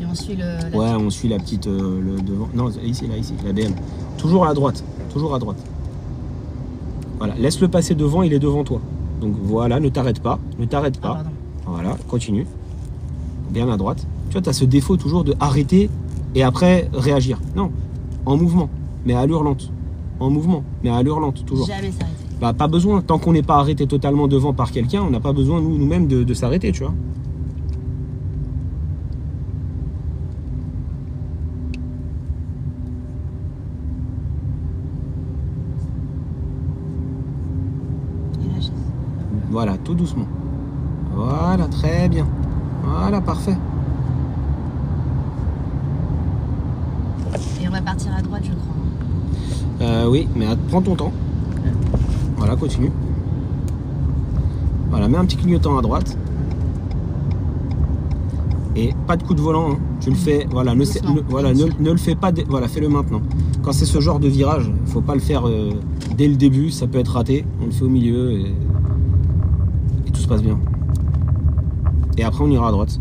Et on suit le... Ouais, on suit la petite le devant. Non, ici, la BM. Toujours à droite. Toujours à droite. Voilà, laisse-le passer devant, il est devant toi. Donc voilà, ne t'arrête pas. Ne t'arrête pas. pardon. Voilà, continue. Bien à droite. Tu vois, tu as ce défaut toujours de arrêter et après réagir. Non, en mouvement, mais à allure lente. En mouvement, mais à allure lente, toujours. Jamais s'arrêter. Bah, pas besoin. Tant qu'on n'est pas arrêté totalement devant par quelqu'un, on n'a pas besoin nous-mêmes de s'arrêter, tu vois. Voilà, tout doucement. Voilà, très bien. Voilà, parfait. Et on va partir à droite, je crois. Oui, mais prends ton temps. Voilà, continue. Voilà, mets un petit clignotant à droite. Et pas de coup de volant. Hein. Tu le fais, voilà, ne le fais pas. Voilà, fais-le maintenant. Quand c'est ce genre de virage, il faut pas le faire dès le début, ça peut être raté. On le fait au milieu et tout se passe bien. Et après, on ira à droite.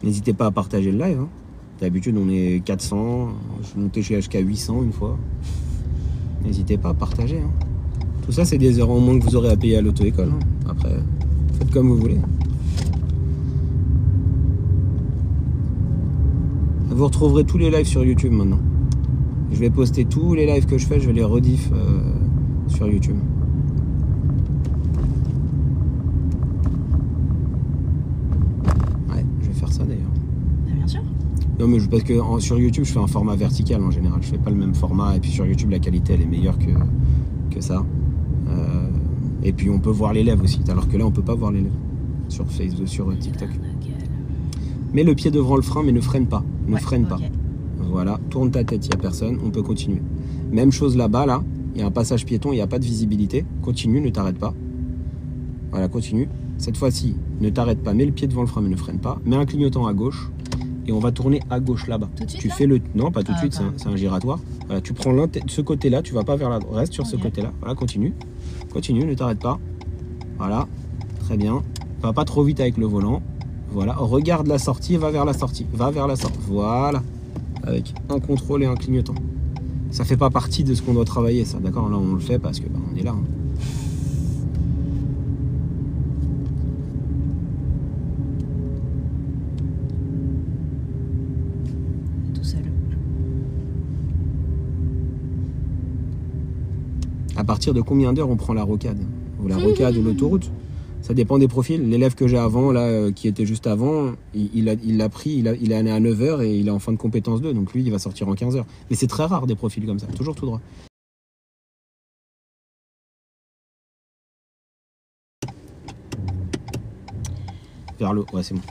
N'hésitez pas à partager le live. Hein. D'habitude, on est 400. Je suis monté jusqu'à 800 une fois. N'hésitez pas à partager. Hein. Tout ça, c'est des heures en moins que vous aurez à payer à l'auto-école. Hein. Après, faites comme vous voulez. Vous retrouverez tous les lives sur YouTube maintenant. Je vais poster tous les lives que je fais, je vais les rediff sur YouTube. Ouais, je vais faire ça d'ailleurs. Bien sûr. Non mais parce que sur YouTube je fais un format vertical en général, je fais pas le même format et puis sur YouTube la qualité elle est meilleure que ça. Et puis on peut voir les lèvres aussi, alors que là on peut pas voir les lèvres sur Facebook, sur TikTok. Mets le pied devant le frein mais ne freine pas, ne freine pas. Voilà, tourne ta tête, il n'y a personne, on peut continuer. Même chose là-bas, là, il y a un passage piéton, il n'y a pas de visibilité. Continue, ne t'arrête pas. Voilà, continue. Cette fois-ci, ne t'arrête pas, mets le pied devant le frein mais ne freine pas. Mets un clignotant à gauche et on va tourner à gauche là-bas. Tout de suite, tu là fais le... Non, pas tout de suite, c'est un giratoire. Voilà, tu prends ce côté-là, tu vas pas vers la droite. Reste sur ce côté-là. Voilà, continue. Continue, ne t'arrête pas. Voilà, très bien. Va pas trop vite avec le volant. Voilà, regarde la sortie et va vers la sortie. Va vers la sortie. Voilà. Avec un contrôle et un clignotant. Ça fait pas partie de ce qu'on doit travailler, ça, d'accord? Là, on le fait parce que on est là. Hein. Tout seul. À partir de combien d'heures on prend la rocade? Ou la rocade ou l'autoroute? Ça dépend des profils. L'élève que j'ai avant, là, qui était juste avant, il l'a pris, il est allé à 9h et il est en fin de compétence 2. Donc lui, il va sortir en 15h. Mais c'est très rare des profils comme ça. Toujours tout droit. Vers le... Ouais, c'est bon.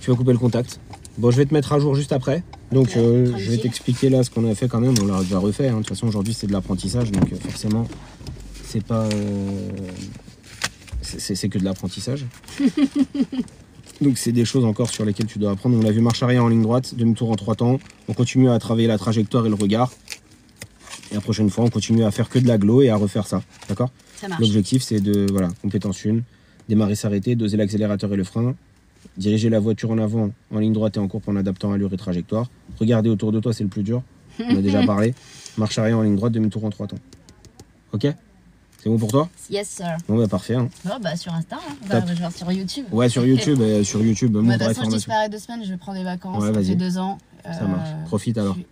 Tu vas couper le contact. Bon, je vais te mettre à jour juste après. Donc, je vais t'expliquer là ce qu'on a fait quand même. On l'a déjà refait. Hein. De toute façon, aujourd'hui, c'est de l'apprentissage. Donc, forcément, c'est pas... C'est que de l'apprentissage. Donc c'est des choses encore sur lesquelles tu dois apprendre. On l'a vu, marche arrière en ligne droite, demi-tour en 3 temps. On continue à travailler la trajectoire et le regard. Et la prochaine fois, on continue à faire que de l'agglo et à refaire ça. D'accord? Ça marche. L'objectif, c'est de, voilà, compétence 1, démarrer, s'arrêter, doser l'accélérateur et le frein, diriger la voiture en avant, en ligne droite et en courbe en adaptant allure et trajectoire. Regarder autour de toi, c'est le plus dur. On a déjà parlé. Marche arrière en ligne droite, demi-tour en 3 temps. Ok? C'est bon pour toi? Yes, sir. Bon, bah parfait. Hein. Non, bah sur Insta, hein. Top. Bah, genre sur YouTube. Ouais, sur YouTube. Sur YouTube, Bah, Move de toute Drive façon, je Formation. disparais 2 semaines, je prends des vacances. Ouais, Ça vas-y. fait 2 ans. Ça marche. Profite alors. puis,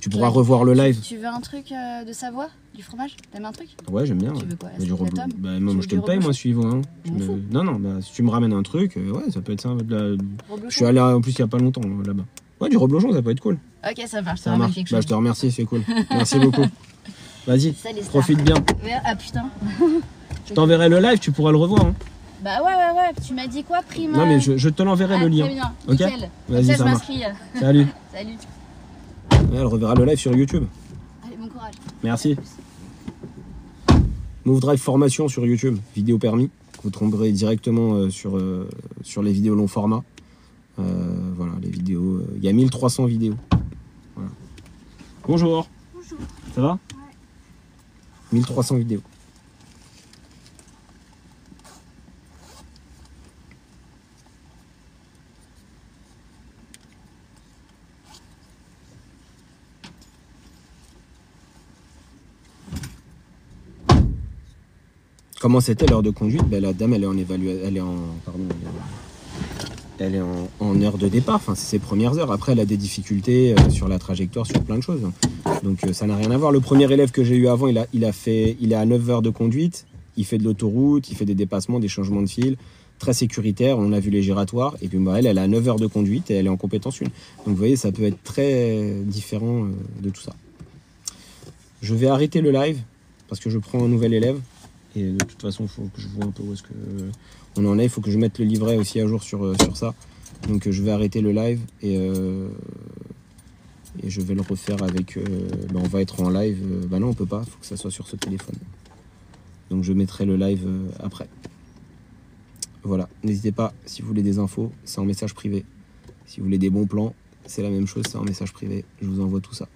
Tu pourras revoir le live. Tu veux un truc de Savoie? Du fromage? T'aimes un truc? Ouais, j'aime bien. Tu ouais. veux quoi? Mais du Est-ce que reblo- t'aimes Bah, Tu moi, veux je te du le paye, moi, reblochon? suivant. Hein. Je m'en fous. Non, bah, si tu me ramènes un truc, ouais, ça peut être ça. Je Reblochon. suis allé en plus il y a pas longtemps là-bas. Ouais, du reblochon, ça peut être cool. Ok, ça marche. Ça Ça marche. quelque Bah, chose. je te remercie, c'est cool. Merci beaucoup. Vas-y, Ça, les stars. profite bien. Ah putain. Je t'enverrai le live, tu pourras le revoir. Hein. Bah ouais. Tu m'as dit quoi, prime? Non, mais je te l'enverrai le lien. Très bien. Ok. Nickel. Vas-y, Ça, ça je marche. m'inscris. Salut. Salut. Ouais, elle reverra le live sur YouTube. Allez, bon courage. Merci. Move Drive Formation sur YouTube, vidéo permis. Vous tomberez directement sur les vidéos long format. Voilà, les vidéos. Il y a 1300 vidéos. Voilà. Bonjour. Bonjour. Ça va? Ouais. 1300 vidéos. Comment c'était l'heure de conduite? Ben, la dame, elle est en en heure de départ. Enfin, c'est ses premières heures. Après, elle a des difficultés sur la trajectoire, sur plein de choses. Donc, ça n'a rien à voir. Le premier élève que j'ai eu avant, il est à 9 heures de conduite. Il fait de l'autoroute, il fait des dépassements, des changements de fil. Très sécuritaire. On a vu les giratoires. Et puis, elle a 9 heures de conduite et elle est en compétence 1. Donc, vous voyez, ça peut être très différent de tout ça. Je vais arrêter le live parce que je prends un nouvel élève. Et de toute façon, il faut que je vois un peu où est-ce que on en est. Il faut que je mette le livret aussi à jour sur ça. Donc je vais arrêter le live et je vais le refaire avec... on va être en live. Non, on peut pas. Il faut que ça soit sur ce téléphone. Donc je mettrai le live après. Voilà. N'hésitez pas, si vous voulez des infos, c'est en message privé. Si vous voulez des bons plans, c'est la même chose, c'est en message privé. Je vous envoie tout ça.